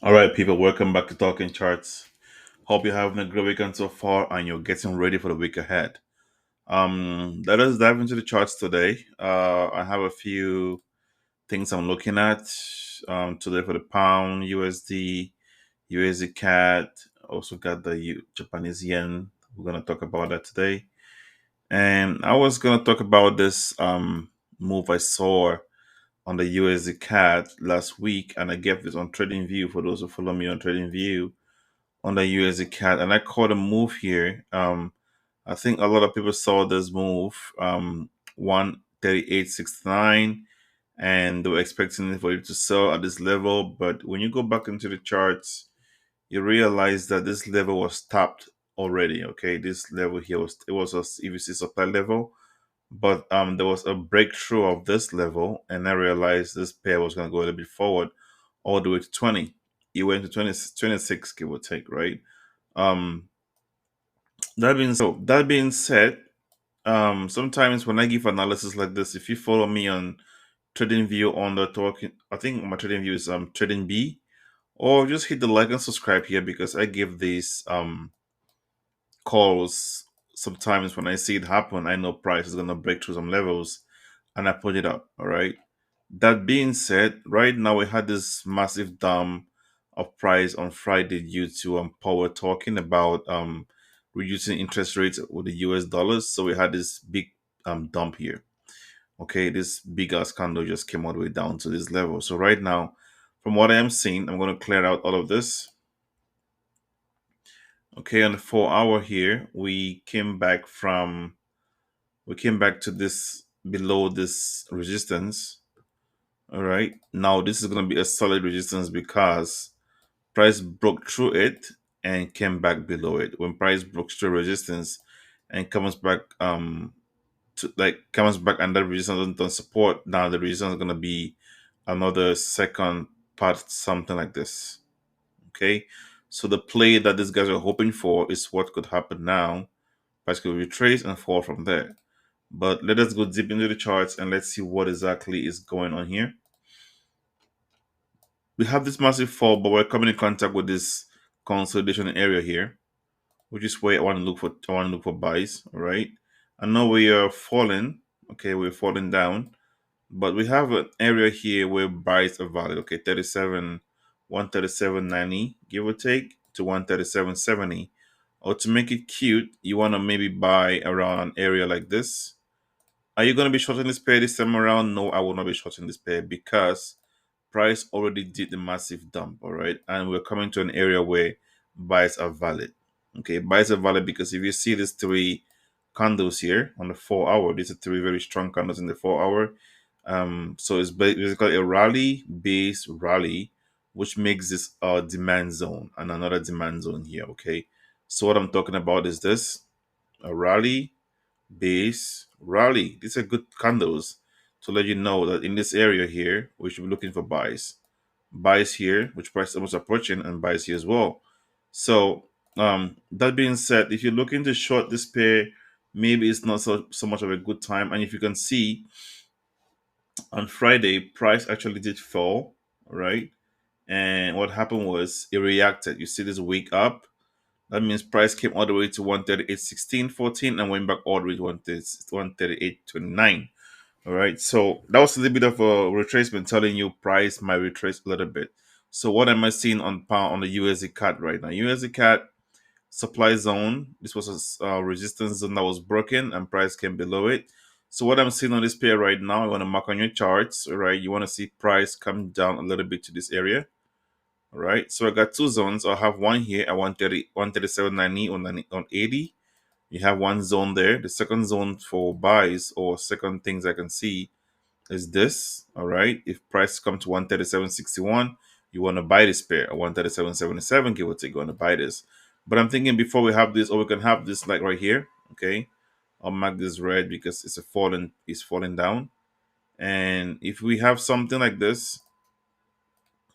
All right, people, welcome back to Talking Charts. Hope you're having a great weekend so far and you're getting ready for the week ahead. Let us dive into the charts today. I have a few things I'm looking at today for the pound, USD, USD CAD. Also got the Japanese yen. We're gonna talk about that today. And I was gonna talk about this move I saw on the USD CAD last week, and I gave this on TradingView for those who follow me on TradingView on the USD CAD, and I caught a move here. I think a lot of people saw this move, 138.69, and they were expecting it for it to sell at this level. But when you go back into the charts, you realize that this level was tapped already. Okay, this level here was a EVC supply level, but there was a breakthrough of this level, and I realized this pair was going to go a little bit forward, all the way to 20. It went to 20, 26, give or take, right? Um, that being said, sometimes when I give analysis like this, if you follow me on TradingView on the talking, I think my TradingView is Trading B, or just hit the like and subscribe here because I give these calls. Sometimes when I see it happen, I know price is gonna break through some levels, and I put it up. All right. That being said, right now we had this massive dump of price on Friday due to Powell talking about reducing interest rates with the US dollars. So we had this big dump here. Okay, this big ass candle just came all the way down to this level. So right now, from what I am seeing, I'm going to clear out all of this. Okay, on the 4 hour here, we came back to this below this resistance. All right, now this is going to be a solid resistance because price broke through it and came back below it. When price broke through resistance and comes back comes back under resistance on support, now the resistance is gonna be another second part, something like this. Okay. So the play that these guys are hoping for is what could happen now. Price could retrace and fall from there. But let us go deep into the charts and let's see what exactly is going on here. We have this massive fall, but we're coming in contact with this consolidation area here, which is where I want to look for buys. All right. I know we are falling. Okay, we're falling down, but we have an area here where buys are valid. Okay, 37, 137.90, give or take, to 137.70. Or to make it cute, you want to maybe buy around an area like this. Are you going to be shorting this pair this time around? No, I will not be shorting this pair because price already did the massive dump, all right? And we're coming to an area where buys are valid. Okay, buys are valid because if you see these three candles here on the 4 hour, these are three very strong candles in the 4 hour. So it's basically a rally base rally, which makes this a demand zone and another demand zone here. Okay, so what I'm talking about is this: a rally base rally. These are good candles to let you know that in this area here, we should be looking for buys. Buys here, which price is almost approaching, and buys here as well. So, that being said, if you're looking to short this pair, maybe it's not so much of a good time. And if you can see on Friday, price actually did fall, right? And what happened was it reacted. You see this week up. That means price came all the way to 138.16.14 and went back all the way to 138.29. All right. So that was a little bit of a retracement telling you price might retrace a little bit. So what am I seeing on pound on the USD CAD right now? USD CAD supply zone. This was a resistance zone that was broken and price came below it. So what I'm seeing on this pair right now, you want to mark on your charts, all right? You want to see price come down a little bit to this area. All right, so I got two zones. I'll have one here at 130, 137.90 on 80. You have one zone there. The second zone for buys or second things I can see is this. All right, if price come to 137.61, you want to buy this pair at 137.77, give or take, you want to buy this. But I'm thinking before we have this, or we can have this like right here. Okay, I'll mark this red because it's falling down. And if we have something like this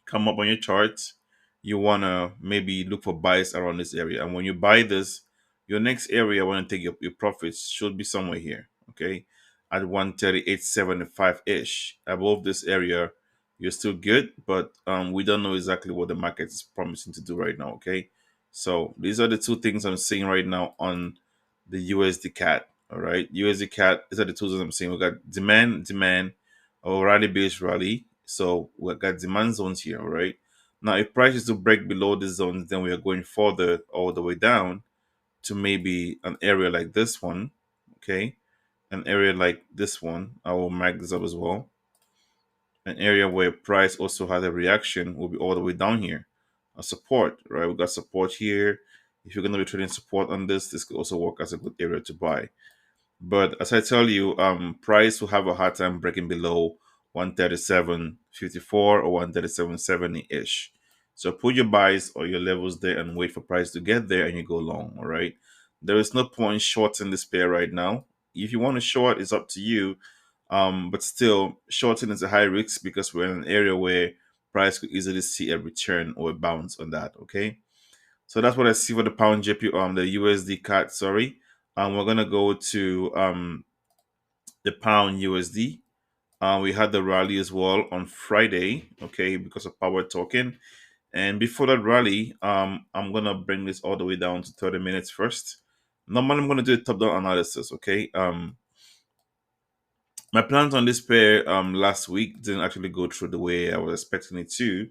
come up on your charts, you want to maybe look for buys around this area. And when you buy this, your next area want to take your profits should be somewhere here, okay, at 138.75 ish. Above this area, you're still good, but we don't know exactly what the market is promising to do right now. Okay, so these are the two things I'm seeing right now on the USD CAD. All right, USD CAD. These are the tools that I'm seeing. We got demand, or rally based rally. So we got demand zones here. All right. Now, if prices to break below the zones, then we are going further all the way down to maybe an area like this one. Okay, an area like this one. I will mark this up as well. An area where price also has a reaction will be all the way down here. A support, right? We got support here. If you're going to be trading support on this could also work as a good area to buy. But as I tell you, price will have a hard time breaking below 137.54 or 137.70 ish. So put your buys or your levels there and wait for price to get there and you go long. All right. There is no point shorting this pair right now. If you want to short, it's up to you. But still, shorting is a high risk because we're in an area where price could easily see a return or a bounce on that. Okay. So that's what I see for the pound JP, the USD CAD. Sorry, we're gonna go to the pound USD. We had the rally as well on Friday, okay, because of power token. And before that rally, I'm gonna bring this all the way down to 30 minutes first. Normally, I'm gonna do a top-down analysis, okay. My plans on this pair last week didn't actually go through the way I was expecting it to,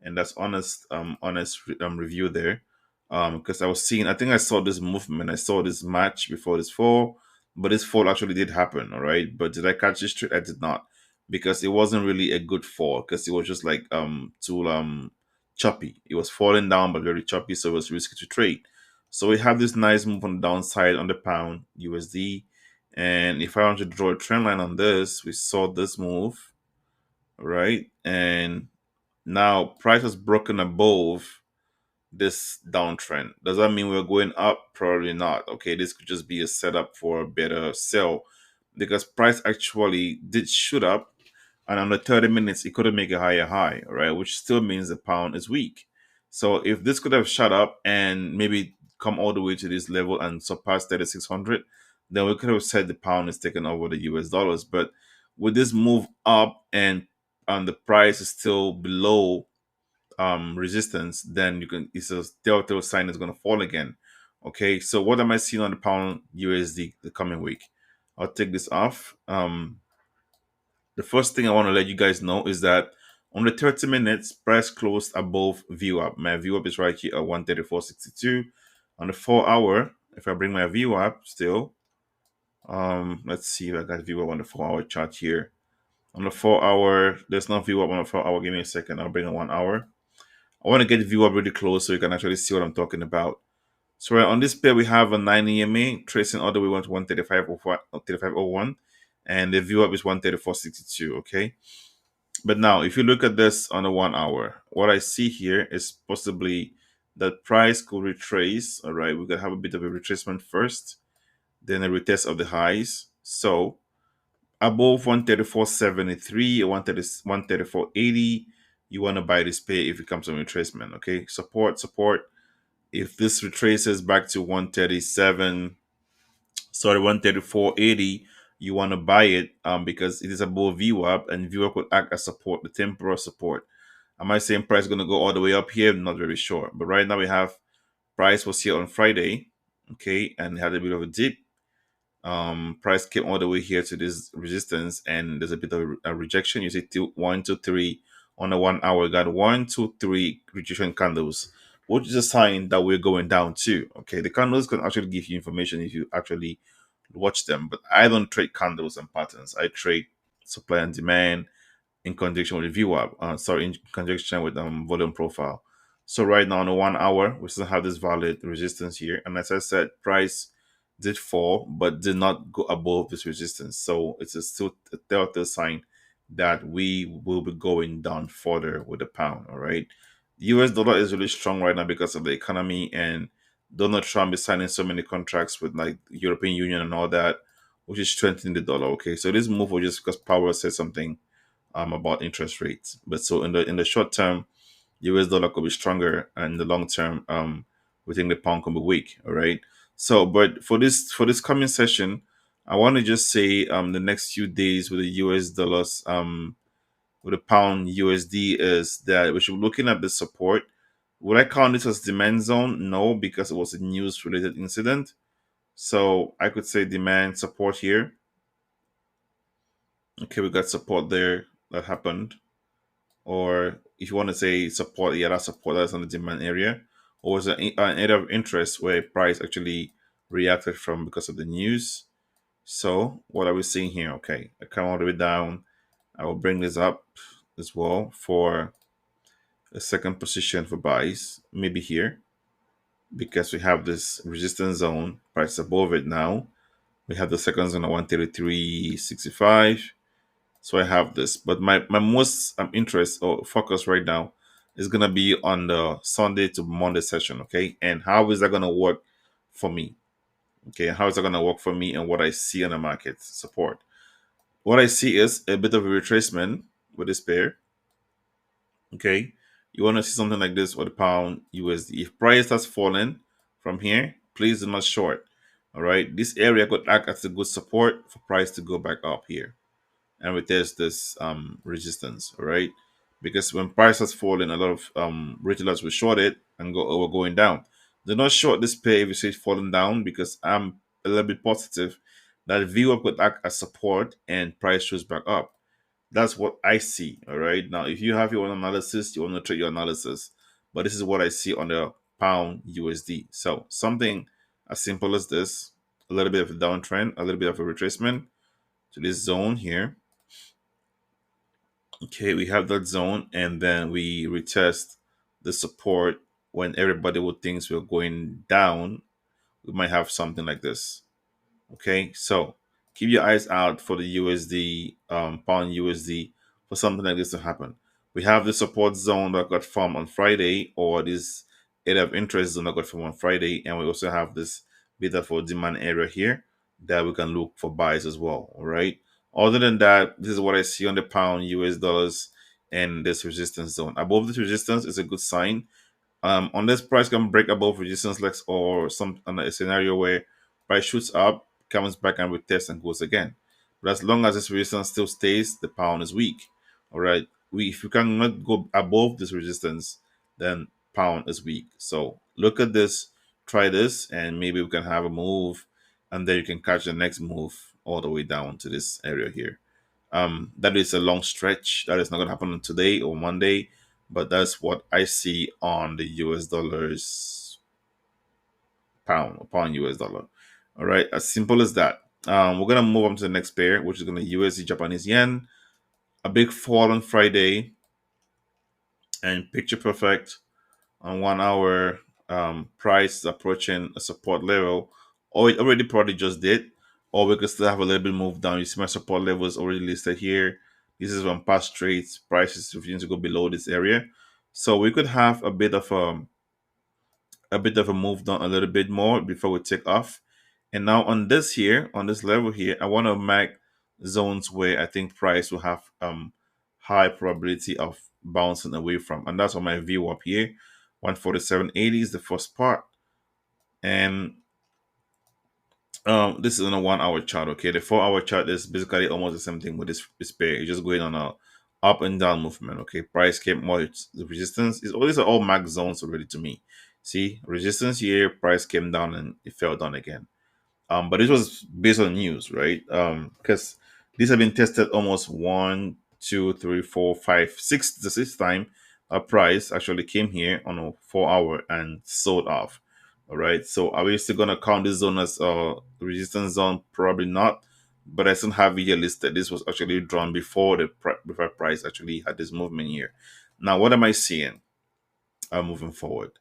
and that's honest review there. Because I was seeing, I think I saw this movement, I saw this match before this fall, but this fall actually did happen, all right. But did I catch this trade? I did not, because it wasn't really a good fall, because it was just like too choppy. It was falling down but very choppy, so it was risky to trade. So we have this nice move on the downside on the pound USD. And if I want to draw a trend line on this, we saw this move, right? And now price has broken above this downtrend. Does that mean we're going up? Probably not. Okay, this could just be a setup for a better sell because price actually did shoot up, and on the 30 minutes, it couldn't make a higher high, all right, which still means the pound is weak. So if this could have shot up and maybe come all the way to this level and surpass 3,600, then we could have said the pound is taking over the US dollars. But with this move up and the price is still below resistance, then you can, it's a telltale sign it's going to fall again. Okay, so what am I seeing on the pound USD the coming week? I'll take this off. The first thing I want to let you guys know is that on the 30 minutes, price closed above VWAP. My VWAP is right here at 134.62. On the 4 hour, if I bring my VWAP still, let's see if I got VWAP on the 4 hour chart here. On the 4 hour, there's no VWAP on the 4 hour. Give me a second. I'll bring a 1 hour. I want to get VWAP really close so you can actually see what I'm talking about. So on this pair, we have a 9 EMA tracing all the way to 135.01, and the VWAP is 134.62. Okay. But now, if you look at this on a 1 hour, what I see here is possibly that price could retrace. All right, we could have a bit of a retracement first, then a retest of the highs. So above 134.73 or 134.80, you want to buy this pair if it comes on retracement. Okay, support. If this retraces back to 134.80, you want to buy it because it is above VWAP, and VWAP could act as support, the temporal support. Am I saying price is going to go all the way up here? I'm not very sure. But right now we have price was here on Friday, okay, and had a bit of a dip. Price came all the way here to this resistance, and there's a bit of a rejection. You see 1, 2, 3 on a 1 hour. Got 1, 2, 3 rejection candles, which is a sign that we're going down too. Okay, the candles can actually give you information if you actually watch them, but I don't trade candles and patterns. I trade supply and demand in conjunction with VWAP. In conjunction with volume profile. So right now on the 1 hour, we still have this valid resistance here, and as I said, price did fall but did not go above this resistance. So it's still a telltale sign that we will be going down further with the pound. All right, the US dollar is really strong right now because of the economy, and Donald Trump is signing so many contracts with like European Union and all that, which is strengthening the dollar. Okay, so this move was just because Powell said something about interest rates. But so in the short term, US dollar could be stronger, and in the long term, we think the pound could be weak. All right. So, but for this coming session, I want to just say the next few days with the US dollars with the pound USD is that we should be looking at the support. Would I count this as demand zone? No, because it was a news related incident. So I could say demand support here. Okay, we got support there that happened. Or if you want to say support, yeah, that's support, that's on the demand area. Or was it an area of interest where price actually reacted from because of the news? So what are we seeing here? Okay, I come all the way down. I will bring this up as well for a second position for buys, maybe here, because we have this resistance zone, price above it now. We have the second zone at 133.65. So I have this. But my most interest or focus right now is going to be on the Sunday to Monday session, okay? And how is that going to work for me? Okay, how is that going to work for me and what I see on the market support? What I see is a bit of a retracement with this pair. Okay, you want to see something like this with the pound USD. If price has fallen from here, please do not short. All right, this area could act as a good support for price to go back up here and we test this resistance. All right, because when price has fallen, a lot of retailers will short it and go going down. Do not short this pair if you see it falling down because I'm a little bit positive that VWAP could act as support and price shows back up. That's what I see. All right. Now, if you have your own analysis, you want to trade your analysis. But this is what I see on the pound USD. So something as simple as this, a little bit of a downtrend, a little bit of a retracement to this zone here. Okay, we have that zone, and then we retest the support when everybody would think we're going down. We might have something like this. Okay, so keep your eyes out for the USD, pound USD, for something like this to happen. We have the support zone that got formed on Friday, or this area of interest zone that got formed on Friday, and we also have this bit of a demand area here that we can look for buys as well. All right. Other than that, this is what I see on the pound, US dollars, and this resistance zone. Above this resistance is a good sign. Unless price can break above resistance legs or some a scenario where price shoots up, comes back and retests and goes again. But as long as this resistance still stays, the pound is weak. All right. If you cannot go above this resistance, then pound is weak. So look at this, try this, and maybe we can have a move, and then you can catch the next move all the way down to this area here. That is a long stretch. That is not going to happen today or Monday, but that's what I see on the US dollars pound upon US dollar. All right, as simple as that. We're gonna move on to the next pair, which is gonna USD Japanese yen. A big fall on Friday and picture perfect on 1 hour. Price approaching a support level, or it already probably just did, or we could still have a little bit move down. You see my support level is already listed here. This is when past trades prices refusing to go below this area, so we could have a bit of a move down a little bit more before we take off. And now on this here, on this level here, I want to mark zones where I think price will have high probability of bouncing away from, and that's on my view up here. 147.80 is the first part, and this is on a 1 hour chart. Okay, the 4 hour chart is basically almost the same thing with this pair. It's just going on a up and down movement. Okay, price came more, the resistance is always all max zones already to me. See, resistance here, price came down and it fell down again. But it was based on news, right? Because these have been tested almost 1, 2, 3, 4, 5, 6, the sixth time a price actually came here on a 4 hour and sold off. All right. So are we still gonna count this zone as a resistance zone? Probably not. But I still have it here listed. This was actually drawn before before price actually had this movement here. Now, what am I seeing? Moving forward.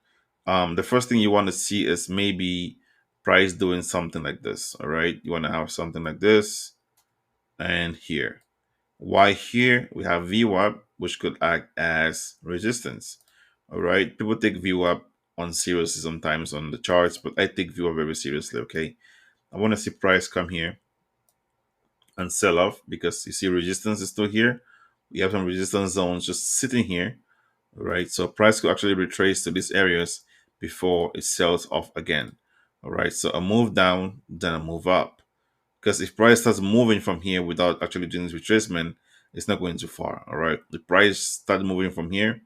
The first thing you want to see is maybe price doing something like this. All right, you want to have something like this and here. Why here? We have VWAP, which could act as resistance. All right, people take VWAP on seriously sometimes on the charts, but I take VWAP very seriously. Okay, I want to see price come here and sell off because you see resistance is still here. We have some resistance zones just sitting here. All right, so price could actually retrace to these areas before it sells off again. All right, so a move down, then a move up. Because if price starts moving from here without actually doing this retracement, It's not going too far. All right. The price started moving from here.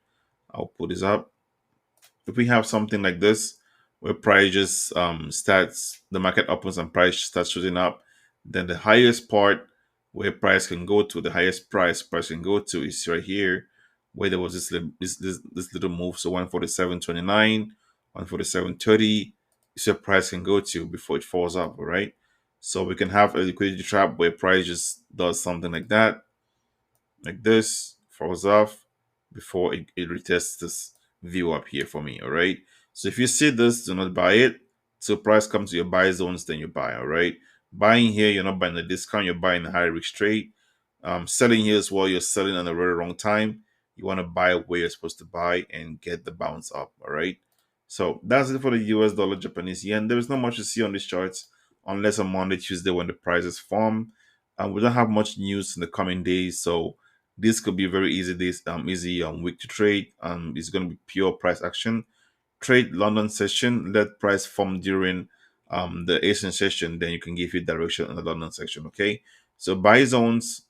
I'll put this up. If we have something like this where price just starts, the market opens and price starts shooting up, then the highest part where price can go to, the highest price can go to is right here, where there was this little move. So 147.29, 147.30 is where price can go to before it falls up. All right. So we can have a liquidity trap where price just does something like this, falls off before it retests this view up here for me. All right. So if you see this, do not buy it. So price comes to your buy zones, then you buy. All right. Buying here, you're not buying a discount, you're buying a high risk trade. Selling here as well, you're selling on the very wrong time. You want to buy where you're supposed to buy and get the bounce up. All right. So that's it for the US dollar, Japanese yen. There is not much to see on these charts unless on Monday, Tuesday when the prices form. We don't have much news in the coming days, so this could be a very easy week to trade. It's going to be pure price action. Trade London session, let price form during the Asian session, then you can give it direction on the London section. Okay, so buy zones,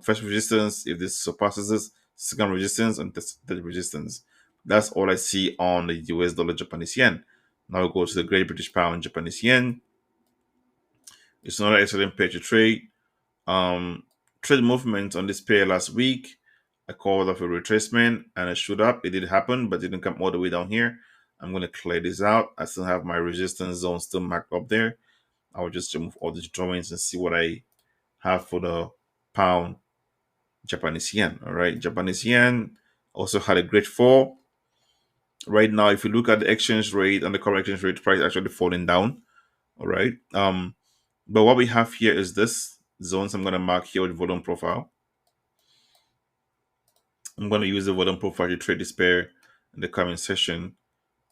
first resistance if this surpasses this, second resistance, and third resistance. That's all I see on the US dollar, Japanese yen. Now we go to the Great British Pound, Japanese yen. It's another excellent pair to trade. Um, Trade movement on this pair last week. I called off a retracement and it showed up. It did happen, but didn't come all the way down here. I'm going to clear this out. I still have my resistance zone still marked up there. I will just remove all these drawings and see what I have for the pound Japanese yen. All right, Japanese yen also had a great fall. Right now, if you look at the exchange rate and the current exchange rate price actually falling down. All right. But what we have here is this zones. I'm going to mark here with volume profile. I'm going to use the volume profile to trade this pair in the coming session.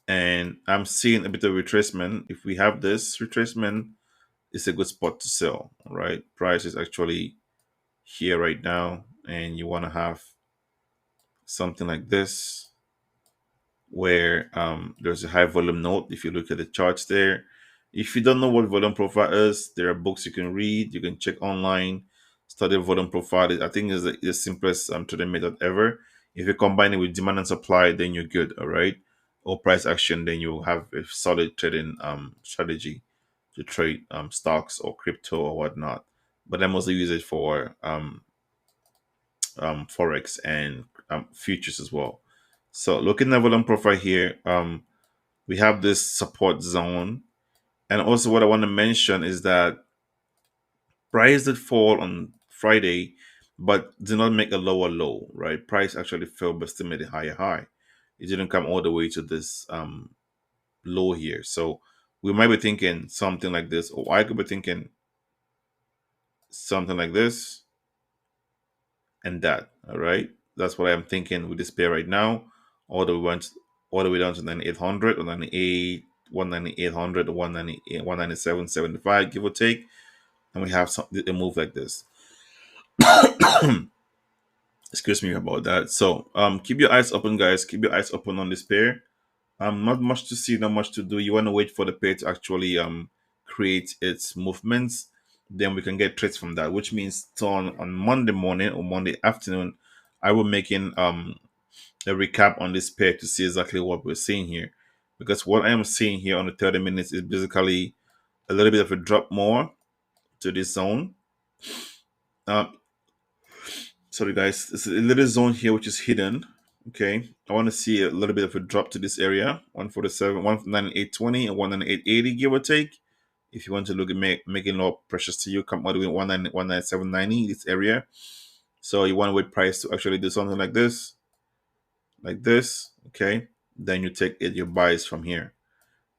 And I'm seeing a bit of retracement. If we have this retracement, it's a good spot to sell. All right. Price is actually here right now. And you want to have something like this where there's a high volume note. If you look at the charts there, if you don't know what volume profile is, there are books you can read. You can check online, study volume profile. I think is the simplest trading method ever. If you combine it with demand and supply, then you're good. All right, or price action, then you have a solid trading strategy to trade stocks or crypto or whatnot. But I mostly use it for Forex and futures as well. So looking at volume profile here, we have this support zone. And also what I want to mention is that price did fall on Friday, but did not make a lower low, right? Price actually fell but still made a higher high. It didn't come all the way to this low here. So we might be thinking something like this, or I could be thinking something like this and that. All right. That's what I'm thinking with this pair right now. All the way went all the way down to 9800 or 98 19800 or 198 197.75, give or take. And we have a move like this. Excuse me about that. So keep your eyes open, guys. Keep your eyes open on this pair. Not much to see, not much to do. You want to wait for the pair to actually create its movements. Then we can get trades from that, which means so on Monday morning or Monday afternoon, I will making a recap on this pair to see exactly what we're seeing here. Because what I am seeing here on the 30 minutes is basically a little bit of a drop more to this zone. Um, Sorry guys, it's a little zone here which is hidden. Okay, I want to see a little bit of a drop to this area, 147, 198.20 and 198.80, give or take. If you want to look at making more precious to you, come all the way 197.90, this area. So you want to wait price to actually do something like this. Okay, then you take it your buys from here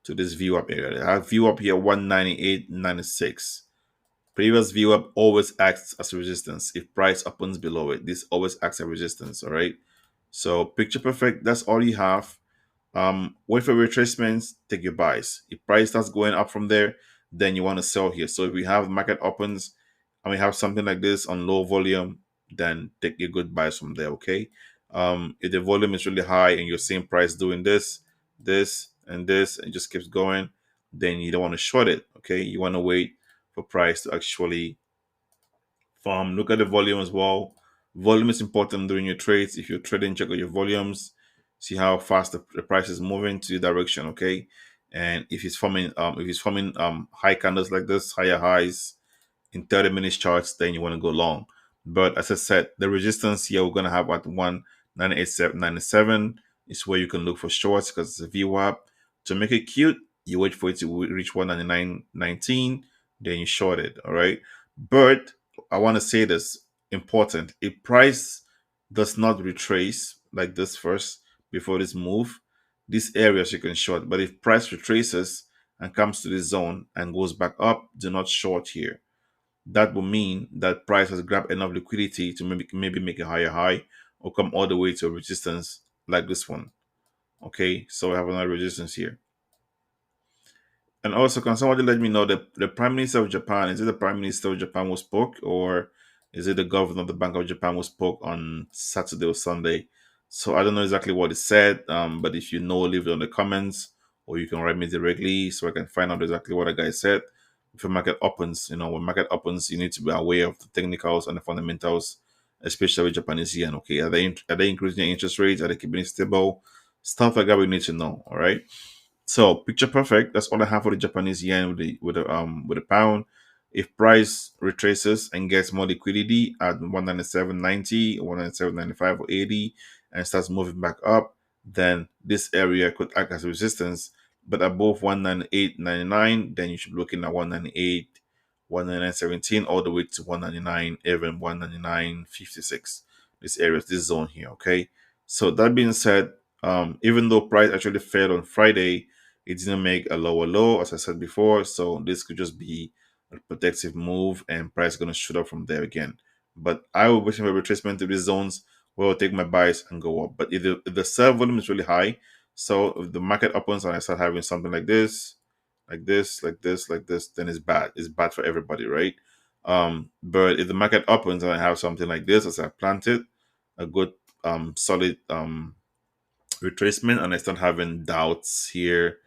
to this view up area. I have view up here 198.96. Previous view up always acts as a resistance. If price opens below it, this always acts as resistance. All right. So picture perfect. That's all you have. Wait for retracements. Take your buys. If price starts going up from there, then you want to sell here. So if we have market opens and we have something like this on low volume, then take your good buys from there. Okay. If the volume is really high and you're seeing price doing this, and this, and it just keeps going, then you don't want to short it. Okay. You want to wait for price to actually form. Look at the volume as well. Volume is important during your trades. If you're trading, check out your volumes, see how fast the price is moving to your direction. Okay, and if it's forming high candles like this, higher highs in 30 minutes charts, then you want to go long. But as I said, the resistance here we're going to have at 198.97 is where you can look for shorts because it's a VWAP. To make it cute, you wait for it to reach 199.19, then you short it. All right. But I want to say this important. If price does not retrace like this first before this move, these areas you can short. But if price retraces and comes to this zone and goes back up, do not short here. That will mean that price has grabbed enough liquidity to maybe make a higher high or come all the way to a resistance like this one. Okay, so we have another resistance here. And also, can somebody let me know the Prime Minister of Japan, is it the Prime Minister of Japan who spoke, or is it the governor of the Bank of Japan who spoke on Saturday or Sunday? So I don't know exactly what it said, but if you know, leave it on the comments, or you can write me directly so I can find out exactly what the guy said. If the market opens, when market opens, you need to be aware of the technicals and the fundamentals, especially with Japanese yen. Okay, are they increasing their interest rates? Are they keeping it stable? Stuff like that we need to know. All right. So picture perfect. That's all I have for the Japanese yen with the pound. If price retraces and gets more liquidity at 197.90, 197.95 or 80 and starts moving back up, then this area could act as resistance. But above 198.99, then you should be looking at 198, 199.17 all the way to 199, even 199.56. This area, this zone here, okay? So that being said, even though price actually fell on Friday, it didn't make a lower low, as I said before. So this could just be a protective move and price is going to shoot up from there again. But I will wait for retracement to these zones where I'll take my buys and go up. But if the sell volume is really high, so if the market opens and I start having something like this, like this, like this, like this, then it's bad. It's bad for everybody, right? But if the market opens and I have something like this as I planted, a good solid retracement and I start having doubts here,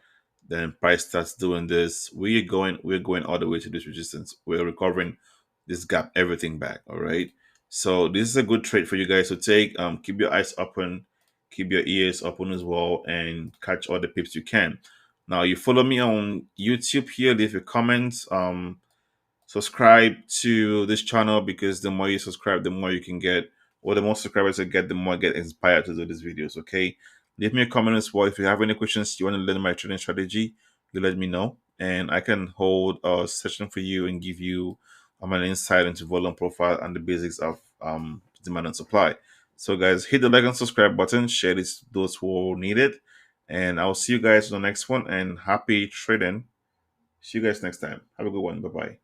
then price starts doing this. We're going all the way to this resistance. We're recovering this gap, everything back. All right. So this is a good trade for you guys to take. Keep your eyes open, keep your ears open as well, and catch all the pips you can. Now you follow me on YouTube here, leave your comments. Subscribe to this channel because the more you subscribe, the more you can get, or the more subscribers I get, the more I get inspired to do these videos. Okay, leave me a comment as well if you have any questions you want to learn my trading strategy. You let me know, and I can hold a session for you and give you an insight into volume profile and the basics of demand and supply. So guys, hit the like and subscribe button, share this to those who need it, and I'll see you guys on the next one. And happy trading. See you guys next time. Have a good one. Bye bye.